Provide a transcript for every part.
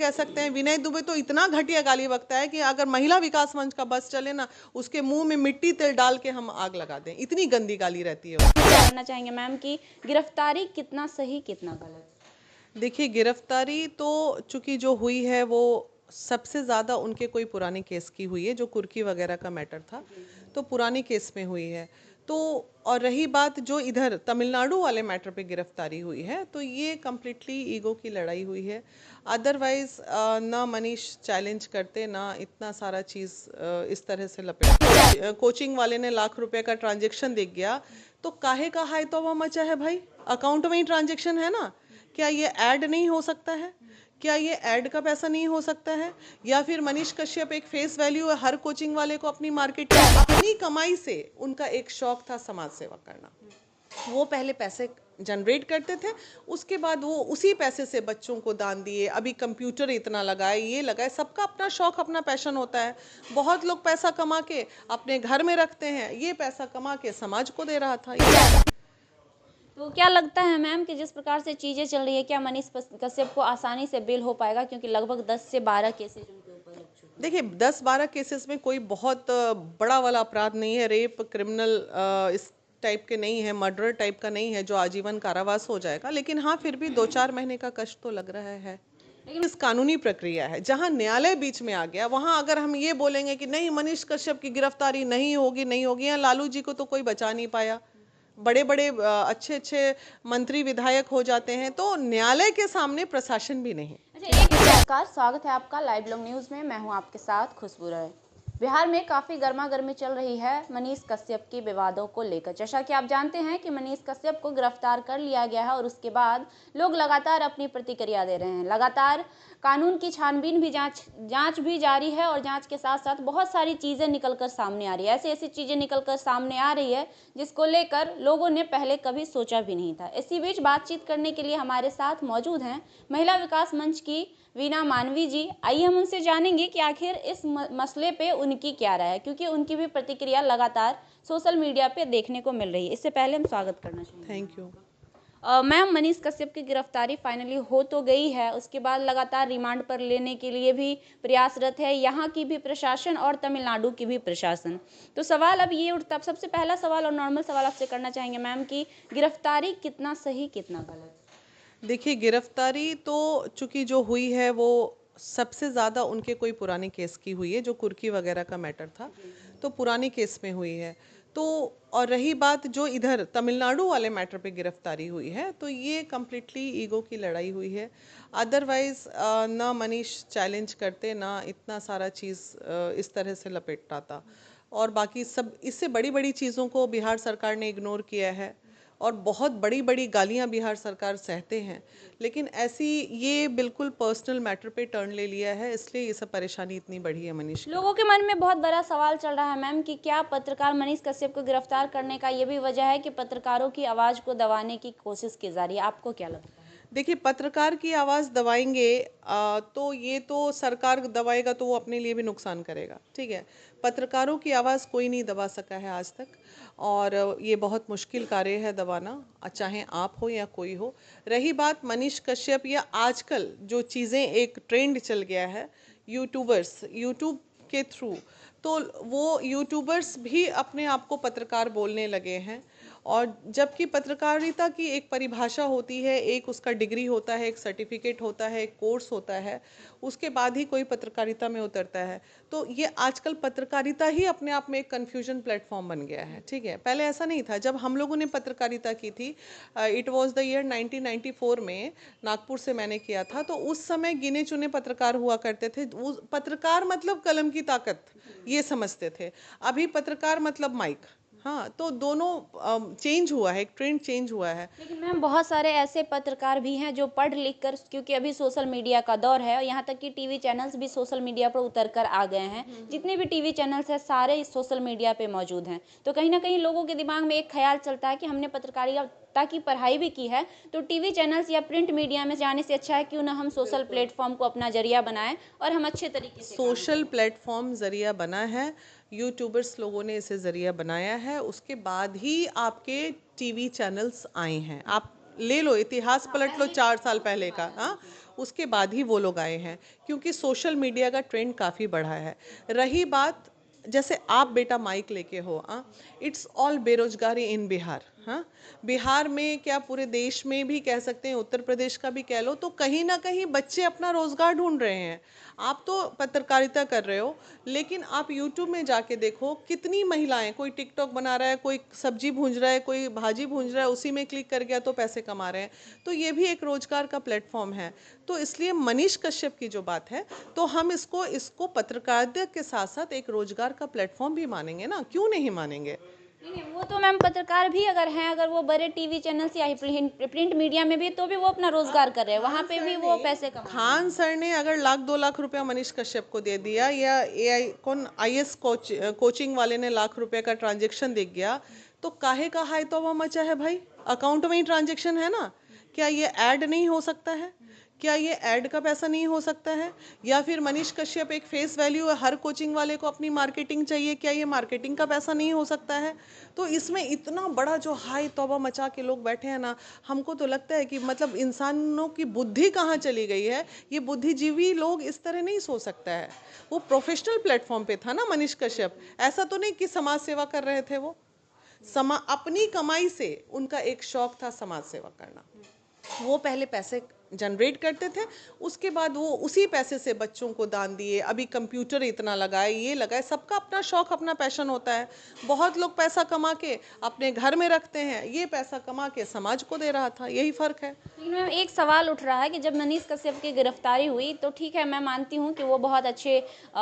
कह सकते हैं, विनय दुबे तो इतना घटिया गाली बकता है कि अगर महिला विकास मंच का बस चले ना, उसके मुंह में मिट्टी तेल डाल के हम आग लगा दें, इतनी गंदी गाली रहती है। जानना चाहेंगे मैम कि गिरफ्तारी कितना सही कितना गलत? देखिए, गिरफ्तारी तो चूंकि जो हुई है वो सबसे ज़्यादा उनके कोई पुराने केस की हुई है, जो कुर्की वगैरह का मैटर था, तो पुराने केस में हुई है। तो और रही बात जो इधर तमिलनाडु वाले मैटर पे गिरफ्तारी हुई है, तो ये कम्प्लीटली ईगो की लड़ाई हुई है। अदरवाइज ना मनीष चैलेंज करते, ना इतना सारा चीज़ इस तरह से लपेट। कोचिंग वाले ने ₹1,00,000 का ट्रांजेक्शन देख गया, तो काहे का हाय तौबा मचा है भाई, अकाउंट में ही ट्रांजेक्शन है ना। क्या ये ऐड नहीं हो सकता है? क्या ये ऐड का पैसा नहीं हो सकता है? या फिर मनीष कश्यप एक फेस वैल्यू है हर कोचिंग वाले को अपनी मार्केट में, अपनी कमाई से उनका एक शौक था समाज सेवा करना। वो पहले पैसे जनरेट करते थे, उसके बाद वो उसी पैसे से बच्चों को दान दिए, अभी कंप्यूटर इतना लगाए, ये लगाए, सबका अपना शौक अपना पैशन होता है। बहुत लोग पैसा कमा के अपने घर में रखते हैं, ये पैसा कमा के समाज को दे रहा था। तो क्या लगता है मैम कि जिस प्रकार से चीजें चल रही है, क्या मनीष कश्यप को आसानी से बेल हो पाएगा, क्योंकि लगभग 10 से 12 केसेस उनके ऊपर लग चुके हैं? देखिए, 10-12 केसेस में कोई बहुत बड़ा वाला अपराध नहीं है, रेप क्रिमिनल इस टाइप के नहीं है, मर्डर टाइप का नहीं है जो आजीवन कारावास हो जाएगा, लेकिन हाँ फिर भी 2-4 महीने का कष्ट तो लग रहा है। लेकिन इस कानूनी प्रक्रिया है, जहां न्यायालय बीच में आ गया, वहां अगर हम ये बोलेंगे कि नहीं मनीष कश्यप की गिरफ्तारी नहीं होगी, नहीं होगी, यहाँ लालू जी को तो कोई बचा नहीं पाया, बड़े बड़े अच्छे अच्छे मंत्री विधायक हो जाते हैं, तो न्यायालय के सामने प्रशासन भी नहीं। अच्छा, एक नमस्कार, स्वागत है आपका लाइव लॉन्ग न्यूज में। मैं हूं आपके साथ खुशबू राय। बिहार में काफी गर्मा गर्मी चल रही है मनीष कश्यप की विवादों को लेकर। जैसा कि आप जानते हैं कि मनीष कश्यप को गिरफ्तार कर लिया गया है और उसके बाद लोग लगातार अपनी प्रतिक्रिया दे रहे हैं। लगातार कानून की छानबीन भी जांच भी जारी है और जांच के साथ साथ बहुत सारी चीजें निकलकर सामने आ रही है। ऐसी ऐसी चीजें निकलकर सामने आ रही है जिसको लेकर लोगों ने पहले कभी सोचा भी नहीं था। इसी बीच बातचीत करने के लिए हमारे साथ मौजूद हैं महिला विकास मंच की वीना मानवी जी। आइए हम उनसे जानेंगे कि आखिर इस मसले पे उनकी क्या राय है, क्योंकि उनकी भी प्रतिक्रिया लगातार सोशल मीडिया पे देखने को मिल रही है। इससे पहले हम स्वागत करना चाहेंगे। Thank you. Ma'am, Manish Kashyap की गिरफ्तारी फाइनली हो तो गई है, उसके बाद लगातार रिमांड पर लेने के लिए भी प्रयासरत है यहाँ की भी प्रशासन और तमिलनाडु की भी प्रशासन। तो सवाल अब ये उठता, सबसे पहला सवाल और नॉर्मल सवाल आपसे करना चाहेंगे मैम कि गिरफ्तारी कितना सही कितना गलत? देखिए, गिरफ्तारी तो चूंकि जो हुई है वो सबसे ज़्यादा उनके कोई पुराने केस की हुई है, जो कुर्की वगैरह का मैटर था, तो पुराने केस में हुई है। तो और रही बात जो इधर तमिलनाडु वाले मैटर पे गिरफ्तारी हुई है, तो ये कम्प्लीटली ईगो की लड़ाई हुई है। अदरवाइज ना मनीष चैलेंज करते, ना इतना सारा चीज़ इस तरह से लपेट पाता, और बाकी सब इससे बड़ी बड़ी चीज़ों को बिहार सरकार ने इग्नोर किया है और बहुत बड़ी बड़ी गालियां बिहार सरकार सहते हैं, लेकिन ऐसी ये बिल्कुल पर्सनल मैटर पे टर्न ले लिया है, इसलिए ये सब परेशानी इतनी बढ़ी है मनीष की। लोगों के मन में बहुत बड़ा सवाल चल रहा है मैम कि क्या पत्रकार मनीष कश्यप को गिरफ्तार करने का ये भी वजह है कि पत्रकारों की आवाज को दबाने की कोशिश की जा रही है? आपको क्या लगता है? देखिए, पत्रकार की आवाज़ दबाएंगे तो ये तो सरकार दबाएगा तो वो अपने लिए भी नुकसान करेगा, ठीक है। पत्रकारों की आवाज़ कोई नहीं दबा सका है आज तक, और ये बहुत मुश्किल कार्य है दबाना, चाहे आप हो या कोई हो। रही बात मनीष कश्यप या आजकल जो चीज़ें एक ट्रेंड चल गया है, यूट्यूबर्स, यूट्यूब के थ्रू, तो वो यूट्यूबर्स भी अपने आप को पत्रकार बोलने लगे हैं। और जबकि पत्रकारिता की एक परिभाषा होती है, एक उसका डिग्री होता है, एक सर्टिफिकेट होता है, एक कोर्स होता है, उसके बाद ही कोई पत्रकारिता में उतरता है। तो ये आजकल पत्रकारिता ही अपने आप में एक कन्फ्यूजन प्लेटफॉर्म बन गया है, ठीक है। पहले ऐसा नहीं था, जब हम लोगों ने पत्रकारिता की थी, इट वाज द ईयर 1994 में, नागपुर से मैंने किया था, तो उस समय गिने चुने पत्रकार हुआ करते थे। पत्रकार मतलब कलम की ताकत, ये समझते थे। अभी पत्रकार मतलब माइक। हाँ, तो दोनों चेंज हुआ है, एक ट्रेंड चेंज हुआ है। लेकिन मैम, बहुत सारे ऐसे पत्रकार भी हैं जो पढ़ लिख कर, क्योंकि अभी सोशल मीडिया का दौर है और यहाँ तक कि टीवी चैनल्स भी सोशल मीडिया पर उतर कर आ गए हैं। जितने भी टीवी चैनल्स हैं सारे इस सोशल मीडिया पे मौजूद हैं। तो कहीं ना कहीं लोगों के दिमाग में एक ख्याल चलता है कि हमने पत्रकारिता की पढ़ाई भी की है, तो टीवी चैनल्स या प्रिंट मीडिया में जाने से अच्छा है क्यों ना हम सोशल प्लेटफॉर्म को अपना जरिया बनाएं और हम अच्छे तरीके से सोशल प्लेटफॉर्म जरिया बना है, यूट्यूबर्स लोगों ने इसे जरिया बनाया है, उसके बाद ही आपके टीवी चैनल्स आए हैं। आप ले लो, इतिहास पलट लो 4 साल पहले का, हाँ, उसके बाद ही वो लोग आए हैं, क्योंकि सोशल मीडिया का ट्रेंड काफ़ी बढ़ा है। रही बात, जैसे आप बेटा माइक लेके हो, इट्स ऑल बेरोजगारी इन बिहार। हाँ, बिहार में क्या पूरे देश में भी कह सकते हैं, उत्तर प्रदेश का भी कह लो, तो कहीं ना कहीं बच्चे अपना रोजगार ढूंढ रहे हैं। आप तो पत्रकारिता कर रहे हो, लेकिन आप यूट्यूब में जाके देखो कितनी महिलाएं, कोई टिकटॉक बना रहा है, कोई सब्जी भूंज रहा है, कोई भाजी भूंज रहा है, उसी में क्लिक कर गया तो पैसे कमा रहे हैं। तो ये भी एक रोजगार का प्लेटफॉर्म है। तो इसलिए मनीष कश्यप की जो बात है, तो हम इसको पत्रकारिता के साथ साथ एक रोजगार का प्लेटफॉर्म भी मानेंगे ना, क्यों नहीं मानेंगे। नहीं, वो तो मैम पत्रकार भी अगर हैं, अगर वो बड़े टीवी चैनल्स या प्रिंट मीडिया में भी, तो भी वो अपना रोजगार कर रहे हैं, वहाँ पे भी वो पैसे कमा रहे हैं। खान सर ने अगर लाख 2 लाख रुपया मनीष कश्यप को दे दिया, या एआई कौन आईएएस कोचिंग वाले ने ₹1,00,000 का ट्रांजेक्शन दे गया, तो काहे का हाय तौबा मचा है भाई। अकाउंट में ही ट्रांजेक्शन है ना, क्या ये ऐड नहीं हो सकता है? क्या ये ऐड का पैसा नहीं हो सकता है? या फिर मनीष कश्यप एक फेस वैल्यू है, हर कोचिंग वाले को अपनी मार्केटिंग चाहिए, क्या ये मार्केटिंग का पैसा नहीं हो सकता है? तो इसमें इतना बड़ा जो हाय तौबा मचा के लोग बैठे हैं ना, हमको तो लगता है कि मतलब इंसानों की बुद्धि कहाँ चली गई है। ये बुद्धिजीवी लोग इस तरह नहीं सोच सकता है। वो प्रोफेशनल प्लेटफॉर्म पे था ना मनीष कश्यप, ऐसा तो नहीं कि समाज सेवा कर रहे थे वो। अपनी कमाई से उनका एक शौक था समाज सेवा करना। वो पहले पैसे जनरेट करते थे, उसके बाद वो उसी पैसे से बच्चों को दान दिए। अभी कंप्यूटर इतना लगाए, ये लगाए, सबका अपना शौक अपना पैशन होता है। बहुत लोग पैसा कमा के अपने घर में रखते हैं, ये पैसा कमा के समाज को दे रहा था, यही फर्क है। लेकिन मैम एक सवाल उठ रहा है कि जब मनीष कश्यप की गिरफ्तारी हुई तो ठीक है, मैं मानती हूँ कि वो बहुत अच्छे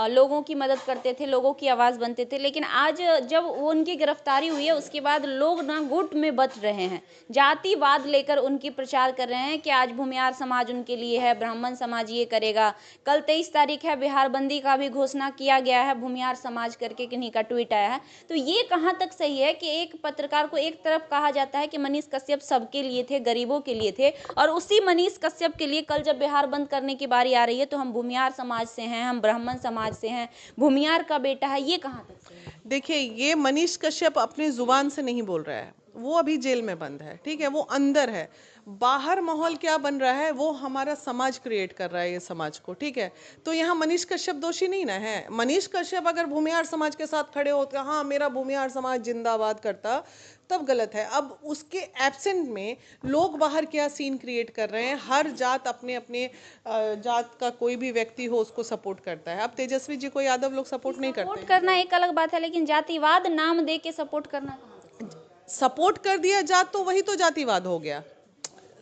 लोगों की मदद करते थे, लोगों की आवाज़ बनते थे, लेकिन आज जब वो उनकी गिरफ्तारी हुई है उसके बाद लोग ना गुट में बट रहे हैं, जातिवाद लेकर उनकी प्रचार कर रहे हैं कि आज भूमियार समाज उनके लिए है, ब्राह्मण समाज ये करेगा। कल 23 तारीख है, बिहार बंदी का भी घोषणा किया गया है, भूमियार समाज करके किन्हीं का ट्वीट आया है। तो ये कहाँ तक सही है कि एक पत्रकार को एक तरफ कहा जाता है कि मनीष कश्यप सबके लिए थे, गरीबों के लिए थे, और उसी मनीष कश्यप के लिए कल जब बिहार बंद करने की बारी आ रही है तो हम भूमियार समाज से हैं, हम ब्राह्मण समाज से हैं, भूमियार का बेटा है, ये कहाँ तक सही है? देखिए, ये मनीष कश्यप अपनी जुबान से नहीं बोल रहा है, वो अभी जेल में बंद है, ठीक है, वो अंदर है। बाहर माहौल क्या बन रहा है, वो हमारा समाज क्रिएट कर रहा है, ये समाज को, ठीक है। तो यहाँ मनीष कश्यप दोषी नहीं ना है। मनीष कश्यप अगर भूमियार समाज के साथ खड़े होते, हाँ मेरा भूमियार समाज जिंदाबाद करता, तब गलत है। अब उसके एब्सेंट में लोग बाहर क्या सीन क्रिएट कर रहे हैं, हर जात अपने अपने जात का कोई भी व्यक्ति हो उसको सपोर्ट करता है। अब तेजस्वी जी को यादव लोग सपोर्ट नहीं करते। सपोर्ट करना एक अलग बात है, लेकिन जातिवाद नाम दे के सपोर्ट करना कहाँ तक सही है? सपोर्ट कर दिया जात तो वही तो जातिवाद हो गया।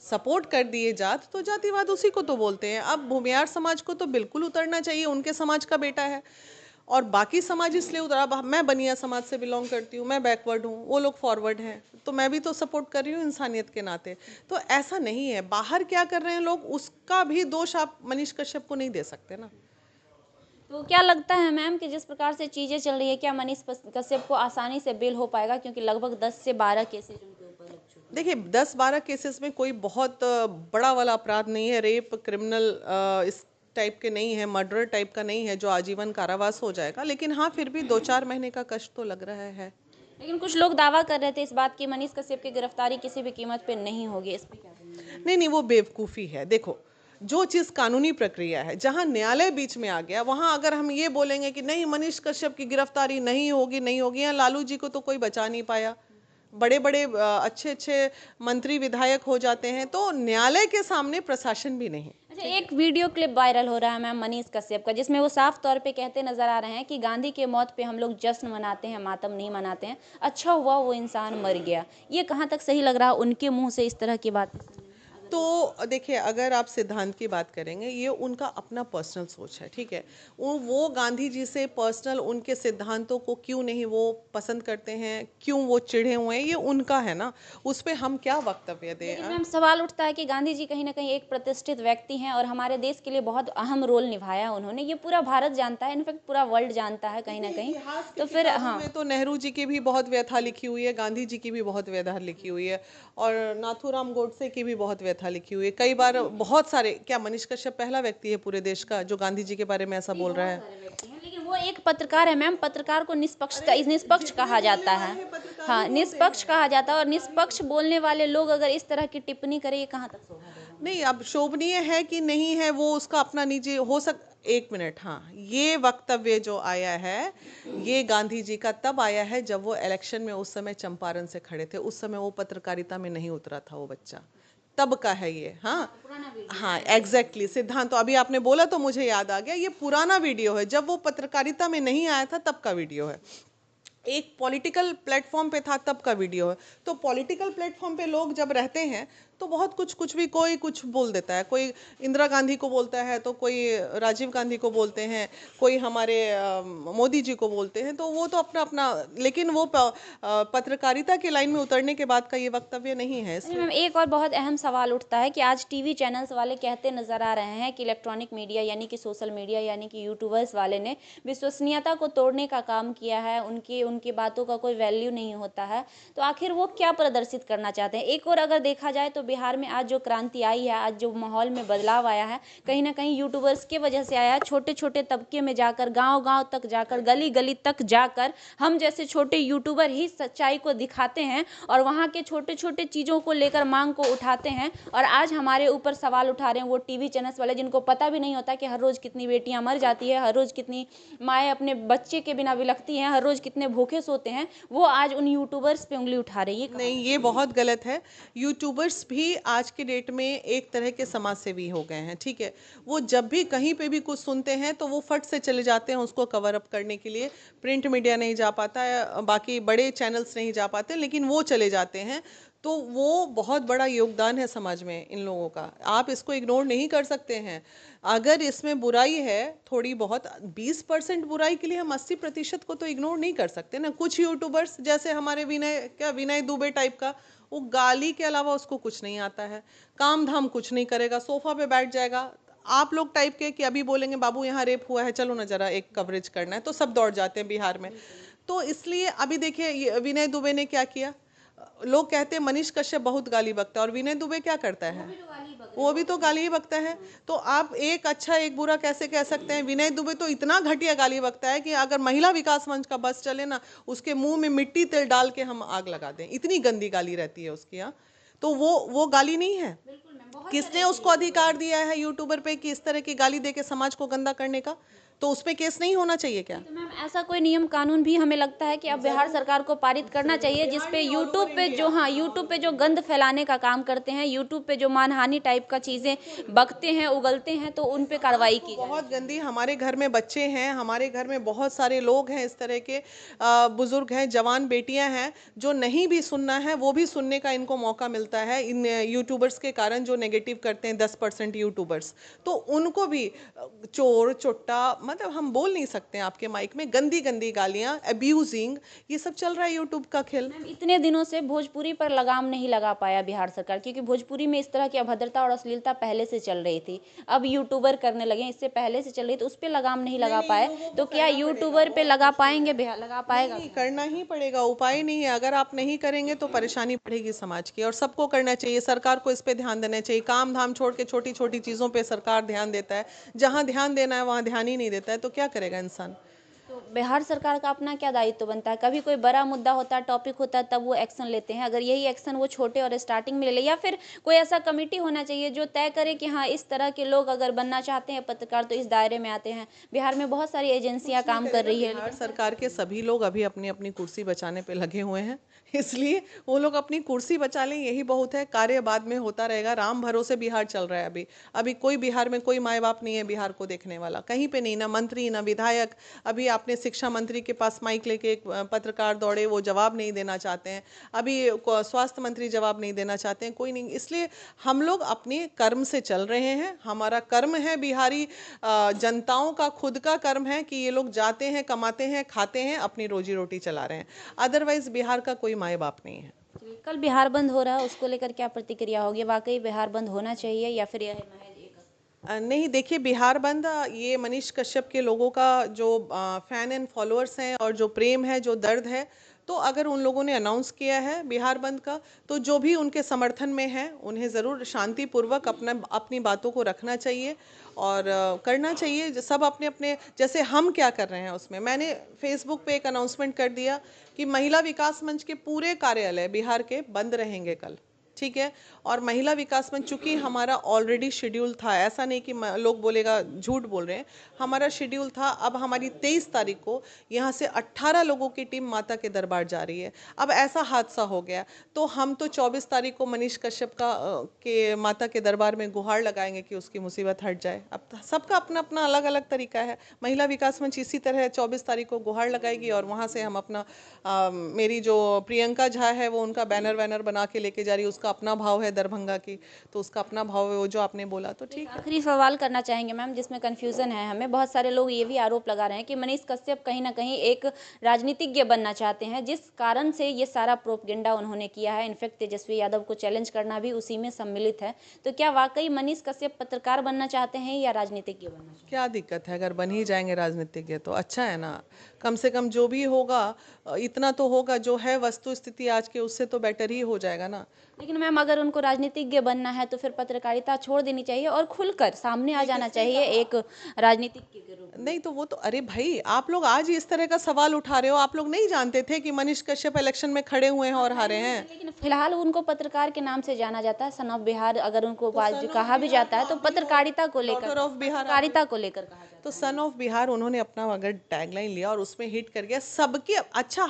सपोर्ट कर दिए जात तो जातिवाद उसी को तो बोलते हैं। अब भूमियार समाज को तो बिल्कुल उतरना चाहिए, उनके समाज का बेटा है। और बाकी समाज इसलिए उतरा, अब मैं बनिया समाज से बिलोंग करती हूँ, मैं बैकवर्ड हूँ, वो लोग फॉरवर्ड हैं, तो मैं भी तो सपोर्ट कर रही हूँ इंसानियत के नाते। तो ऐसा नहीं है, बाहर क्या कर रहे हैं लोग उसका भी दोष आप मनीष कश्यप को नहीं दे सकते ना। तो क्या लगता है मैम कि जिस प्रकार से चीजें चल रही है, क्या मनीष कश्यप को आसानी से बेल हो पाएगा, क्योंकि लगभग 10 से 12 केसेज उनके ऊपर लग चुके हैं? देखिए, 10-12 केसेस में कोई बहुत बड़ा वाला अपराध नहीं है, रेप क्रिमिनल इस टाइप के नहीं है, मर्डर टाइप का नहीं है जो आजीवन कारावास हो जाएगा, लेकिन हाँ फिर भी 2-4 महीने का कष्ट तो लग रहा है। लेकिन कुछ लोग दावा कर रहे थे इस बात की, मनीष कश्यप की गिरफ्तारी किसी भी कीमत पे नहीं होगी, इस पे क्या कहेंगे? नहीं नहीं, वो बेवकूफ़ी है। देखो, जो चीज़ कानूनी प्रक्रिया है, जहां न्यायालय बीच में आ गया, वहां अगर हम ये बोलेंगे कि नहीं मनीष कश्यप की गिरफ्तारी नहीं होगी, नहीं होगी, यहाँ लालू जी को तो कोई बचा नहीं पाया, बड़े बड़े अच्छे अच्छे मंत्री विधायक हो जाते हैं, तो न्यायालय के सामने प्रशासन भी नहीं। अच्छा, एक वीडियो क्लिप वायरल हो रहा है मैम मनीष कश्यप का, जिसमें वो साफ तौर पे कहते नजर आ रहे हैं कि गांधी के मौत पे हम लोग जश्न मनाते हैं, मातम नहीं मनाते हैं, अच्छा हुआ वो इंसान मर गया। ये कहाँ तक सही लग रहा है उनके मुंह से इस तरह की बातें सुनने में? तो देखिए, अगर आप सिद्धांत की बात करेंगे, ये उनका अपना पर्सनल सोच है, ठीक है। वो गांधी जी से पर्सनल उनके सिद्धांतों को क्यों नहीं वो पसंद करते हैं, क्यों वो चिढ़े हुए हैं, ये उनका है ना, उस पर हम क्या वक्तव्य दें। लेकिन मैम सवाल उठता है कि गांधी जी कहीं ना कहीं एक प्रतिष्ठित व्यक्ति हैं और हमारे देश के लिए बहुत अहम रोल निभाया उन्होंने, ये पूरा भारत जानता है, इनफैक्ट पूरा वर्ल्ड जानता है कहीं ना कहीं। तो फिर हाँ, में तो नेहरू जी की भी बहुत व्यथा लिखी हुई है, गांधी जी की भी बहुत व्यथा लिखी हुई है, और नाथूराम गोडसे की भी बहुत व्यथा लिखी हुई है। कई बार बहुत सारे, क्या मनीष कश्यप पहला व्यक्ति है पूरे देश का जो गांधी जी के बारे में ऐसा बोल रहा है? लेकिन वो एक पत्रकार है मैम, पत्रकार को निष्पक्ष कहा जाता है। हाँ, निष्पक्ष कहा जाता है, और निष्पक्ष बोलने वाले लोग अगर इस तरह की टिप्पणी करें, ये कहाँ तक शोभा देगा? नहीं, अब शोभनीय है कि नहीं है वो उसका अपना निजी हो सक। एक मिनट, हाँ, ये वक्तव्य जो आया है ये गांधी जी का तब आया है जब वो इलेक्शन में उस समय चंपारण से खड़े थे। उस समय वो पत्रकारिता में नहीं उतरा था वो बच्चा, तब का है ये। हाँ हाँ, एग्जैक्टली सिद्धांत, तो अभी आपने बोला तो मुझे याद आ गया, ये पुराना वीडियो है, जब वो पत्रकारिता में नहीं आया था तब का वीडियो है, एक पॉलिटिकल प्लेटफॉर्म पे था तब का वीडियो है। तो पॉलिटिकल प्लेटफॉर्म पे लोग जब रहते हैं तो बहुत कुछ भी कोई कुछ बोल देता है, कोई इंदिरा गांधी को बोलता है तो कोई राजीव गांधी को बोलते हैं, कोई हमारे मोदी जी को बोलते हैं, तो वो तो अपना अपना, लेकिन वो पत्रकारिता के लाइन में उतरने के बाद का ये वक्तव्य नहीं है अरे इसमें। मैम, एक और बहुत अहम सवाल उठता है कि आज टीवी चैनल्स वाले कहते नजर आ रहे हैं कि इलेक्ट्रॉनिक मीडिया यानी कि सोशल मीडिया यानी कि यूट्यूबर्स वाले ने विश्वसनीयता को तोड़ने का काम किया है, उनकी उनकी बातों का कोई वैल्यू नहीं होता है। तो आखिर वो क्या प्रदर्शित करना चाहते हैं? एक और अगर देखा जाए तो बिहार में आज जो क्रांति आई है, आज जो माहौल में बदलाव आया है, कहीं ना कहीं यूट्यूबर्स की वजह से आया है। छोटे छोटे तबके में जाकर, गाँव गाँव तक जाकर, गली गली तक जाकर हम जैसे छोटे यूट्यूबर ही सच्चाई को दिखाते हैं और वहाँ के छोटे छोटे चीज़ों को लेकर मांग को उठाते हैं। और आज हमारे ऊपर सवाल उठा रहे हैं वो टीवी चैनल्स वाले, जिनको पता भी नहीं होता कि हर रोज़ कितनी बेटियां मर जाती है, हर रोज़ कितनी माएँ अपने बच्चे के बिना विलखती हैं, हर रोज़ कितने भूखे सोते हैं। वो आज उन यूट्यूबर्स पे उंगली उठा रही है। नहीं, ये बहुत गलत है। यूट्यूबर्स भी आज के डेट में एक तरह के समाज सेवी हो गए हैं, ठीक है। वो जब भी कहीं पे भी कुछ सुनते हैं तो वो फट से चले जाते हैं उसको कवर अप करने के लिए। प्रिंट मीडिया नहीं जा पाता है, बाकी बड़े चैनल्स नहीं जा पाते, लेकिन वो चले जाते हैं। तो वो बहुत बड़ा योगदान है समाज में इन लोगों का, आप इसको इग्नोर नहीं कर सकते हैं। अगर इसमें बुराई है थोड़ी बहुत, 20% बुराई के लिए हम 80% को तो इग्नोर नहीं कर सकते ना। कुछ यूट्यूबर्स जैसे हमारे विनय दुबे टाइप का, वो गाली के अलावा उसको कुछ नहीं आता है, काम धाम कुछ नहीं करेगा, सोफा पे बैठ जाएगा। आप लोग टाइप के कि अभी बोलेंगे बाबू यहाँ रेप हुआ है, चलो ना जरा एक कवरेज करना है, तो सब दौड़ जाते हैं बिहार में। तो इसलिए अभी देखिए विनय दुबे ने क्या किया। लोग कहते हैं मनीष कश्यप बहुत गाली बकता है, और विनय दुबे क्या करता है, वो भी तो गाली ही बकता है। तो आप एक अच्छा एक बुरा कैसे कह सकते हैं। विनय दुबे तो इतना घटिया गाली बकता है कि अगर महिला विकास मंच का बस चले ना, उसके मुंह में मिट्टी तेल डाल के हम आग लगा दें, इतनी गंदी गाली रहती है उसकी। यहाँ तो वो गाली नहीं है। किसने उसको अधिकार दिया है यूट्यूबर पे कि इस तरह की गाली दे के समाज को गंदा करने का? तो उस पे केस नहीं होना चाहिए क्या? तो मैम, ऐसा कोई नियम कानून भी हमें लगता है कि अब बिहार सरकार को पारित करना चाहिए, जिसपे यूट्यूब पे जो, हाँ, यूट्यूब पे जो गंद फैलाने का काम करते हैं, यूट्यूब पे जो मानहानि टाइप का चीजें बकते हैं, उगलते हैं, तो उन पे कार्रवाई की जाए। बहुत गंदी। हमारे घर में बच्चे हैं, हमारे घर में बहुत सारे लोग हैं इस तरह के, बुजुर्ग हैं, जवान बेटियां हैं, जो नहीं भी सुनना है वो भी सुनने का इनको मौका मिलता है इन यूट्यूबर्स के कारण, जो नेगेटिव करते हैं 10% यूट्यूबर्स। तो उनको भी चोर चुट्टा, मतलब हम बोल नहीं सकते हैं आपके माइक में, गंदी गंदी गालियां, अब्यूजिंग, ये सब चल रहा है यूट्यूब का खेल। मैम, इतने दिनों से भोजपुरी पर लगाम नहीं लगा पाया बिहार सरकार, क्योंकि भोजपुरी में इस तरह की अभद्रता और अश्लीलता पहले से चल रही थी। अब यूट्यूबर करने लगे, इससे पहले से चल रही, तो उस पे लगाम नहीं लगा पाए, तो क्या यूट्यूबर पे लगा पाएंगे? बिहार लगा पाएगा? नहीं, करना ही पड़ेगा, उपाय नहीं है। अगर आप नहीं करेंगे तो परेशानी बढ़ेगी समाज की, और सबको करना चाहिए। सरकार को इस पे ध्यान देना चाहिए। काम धाम छोड़ के छोटी छोटी चीज़ों पे सरकार ध्यान देता है, जहाँ ध्यान देना है वहाँ ध्यान ही नहीं देता है, तो क्या करेगा इंसान। तो बिहार सरकार का अपना क्या दायित्व बनता है? कभी कोई बड़ा मुद्दा होता है, टॉपिक होता है, तब वो एक्शन लेते हैं। अगर यही एक्शन वो छोटे और स्टार्टिंग में ले ले, या फिर कोई ऐसा कमेटी होना चाहिए जो तय करे कि हाँ, इस तरह के लोग अगर बनना चाहते हैं पत्रकार तो इस दायरे में आते हैं। बिहार में बहुत सारी एजेंसियां काम कर रही है, बिहार लेकिन सरकार के सभी लोग अभी अपनी अपनी कुर्सी बचाने पे लगे हुए हैं, इसलिए वो लोग अपनी कुर्सी बचा लें, यही बहुत है। कार्य बाद में होता रहेगा। राम भरोसे बिहार चल रहा है अभी। अभी कोई बिहार में कोई माए बाप नहीं है बिहार को देखने वाला, कहीं पे नहीं, ना मंत्री ना विधायक। अभी आपने शिक्षा मंत्री के पास माइक लेके एक पत्रकार दौड़े, वो जवाब नहीं देना चाहते हैं। अभी स्वास्थ्य मंत्री जवाब नहीं देना चाहते हैं, कोई नहीं। इसलिए हम लोग अपने कर्म से चल रहे हैं। हमारा कर्म है, बिहारी जनताओं का खुद का कर्म है कि ये लोग जाते हैं, कमाते हैं, खाते हैं, अपनी रोजी रोटी चला रहे हैं। अदरवाइज बिहार का कोई माए बाप नहीं है। कल बिहार बंद हो रहा है, उसको लेकर क्या प्रतिक्रिया होगी? वाकई बिहार बंद होना चाहिए या फिर यह महज एक? नहीं, देखिए, बिहार बंद, ये मनीष कश्यप के लोगों का जो फैन एंड फॉलोअर्स हैं, और जो प्रेम है, जो दर्द है, तो अगर उन लोगों ने अनाउंस किया है बिहार बंद का, तो जो भी उनके समर्थन में है उन्हें ज़रूर शांतिपूर्वक अपनी बातों को रखना चाहिए, और करना चाहिए। सब अपने अपने, जैसे हम क्या कर रहे हैं उसमें, मैंने फेसबुक पे एक अनाउंसमेंट कर दिया कि महिला विकास मंच के पूरे कार्यालय बिहार के बंद रहेंगे कल। ठीक है। और महिला विकास मंच चूंकि हमारा ऑलरेडी शेड्यूल था, ऐसा नहीं कि लोग बोलेगा झूठ बोल रहे हैं, हमारा शेड्यूल था। अब हमारी 23 तारीख को यहाँ से 18 लोगों की टीम माता के दरबार जा रही है। अब ऐसा हादसा हो गया तो हम तो 24 तारीख को मनीष कश्यप का के माता के दरबार में गुहार लगाएंगे कि उसकी मुसीबत हट जाए। अब सबका अपना अपना अलग अलग तरीका है। महिला विकास मंच इसी तरह 24 तारीख को गुहार लगाएगी और वहाँ से हम अपना मेरी जो प्रियंका झा है वो उनका बैनर वैनर बना के लेके जा रही है। उसका अपना भाव है दरभंगा की, तो उसका अपना भाव है वो जो आपने बोला, तो ठीक है। आखिरी सवाल करना चाहेंगे मैम, जिसमें कंफ्यूजन है हमें। बहुत सारे लोग ये भी आरोप लगा रहे हैं कि मनीष कश्यप कहीं ना कहीं एक राजनीतिज्ञ बनना चाहते हैं, जिस कारण से ये सारा प्रोपगेंडा उन्होंने किया है। इनफैक्ट तेजस्वी यादव को चैलेंज करना भी उसी में सम्मिलित है। तो क्या वाकई मनीष कश्यप पत्रकार बनना चाहते हैं या राजनीतिज्ञ बनना चाहते हैं? क्या दिक्कत है, अगर बन ही जाएंगे राजनीतिज्ञ तो अच्छा है ना। कम से कम जो भी होगा इतना तो होगा, जो है वस्तु स्थिति आज के उससे तो बेटर ही हो जाएगा ना। लेकिन मैम अगर उनको राजनीतिज्ञ बनना है तो फिर पत्रकारिता छोड़ देनी चाहिए और खुलकर सामने आ जाना चाहिए एक राजनीतिज्ञ के रूप में। नहीं तो वो तो, अरे भाई आप लोग आज ही इस तरह का सवाल उठा रहे हो। आप लोग नहीं जानते थे कि मनीष कश्यप इलेक्शन में खड़े हुए हैं और हारे हैं? लेकिन फिलहाल उनको पत्रकार के नाम से जाना जाता है, सन ऑफ बिहार अगर उनको सन ऑफ कहा भी बिहार जाता है तो आप भी हो, पत्रकारिता को लेकर, डॉटर ऑफ बिहार आप भी पत्रकारिता को लेकर कहा जाता तो सन ऑफ बिहार उन्होंने अपना अगर टैगलाइन लिया और उसमें हिट कर गया सबके। अच्छा,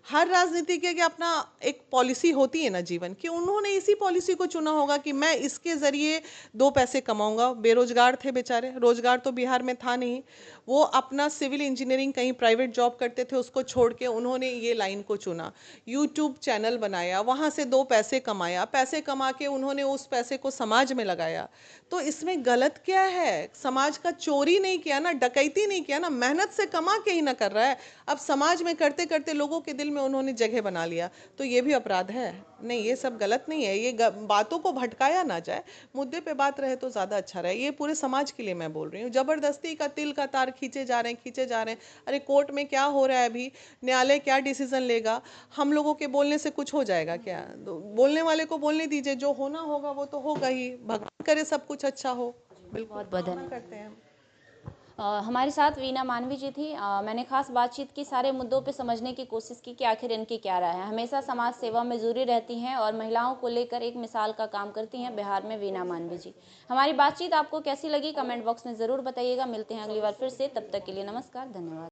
हर राजनीतिज्ञ के अपना एक पॉलिसी होती है ना जीवन की, उन्होंने इसी पॉलिसी को चुना होगा कि मैं इसके जरिए 2 पैसे कमाऊंगा। बेरोजगार थे बेचारे, रोजगार तो बिहार में था नहीं। वो अपना सिविल इंजीनियरिंग कहीं प्राइवेट जॉब करते थे, उसको छोड़ के उन्होंने ये लाइन को चुना। यूट्यूब चैनल बनाया, वहाँ से 2 पैसे कमाया, पैसे कमा के उन्होंने उस पैसे को समाज में लगाया। तो इसमें गलत क्या है? समाज का चोरी नहीं किया ना, डकैती नहीं किया ना, मेहनत से कमा के ही ना कर रहा है। अब समाज में करते करते लोगों के दिल में उन्होंने जगह बना लिया, तो ये भी अपराध है? नहीं, ये सब गलत नहीं है। ये बातों को भटकाया ना जाए, मुद्दे पे बात रहे तो ज़्यादा अच्छा रहे। ये पूरे समाज के लिए मैं बोल रही हूँ। ज़बरदस्ती का तिल का तार खींचे जा रहे हैं, खींचे जा रहे हैं। अरे कोर्ट में क्या हो रहा है अभी, न्यायालय क्या डिसीजन लेगा? हम लोगों के बोलने से कुछ हो जाएगा क्या? तो बोलने वाले को बोलने दीजिए, जो होना होगा वो तो होगा ही। भगवान करे सब कुछ अच्छा हो। बिल्कुल, बहुत बहुत कामना धन्यवाद। करते हैं हम। हमारे साथ वीना मानवी जी थी। मैंने खास बातचीत की, सारे मुद्दों पे समझने की कोशिश की कि आखिर इनकी क्या राय है। हमेशा समाज सेवा में जुड़ी रहती हैं और महिलाओं को लेकर एक मिसाल का काम करती हैं बिहार में वीना मानवी जी। हमारी बातचीत आपको कैसी लगी कमेंट बॉक्स में ज़रूर बताइएगा। मिलते हैं अगली बार फिर से, तब तक के लिए नमस्कार, धन्यवाद।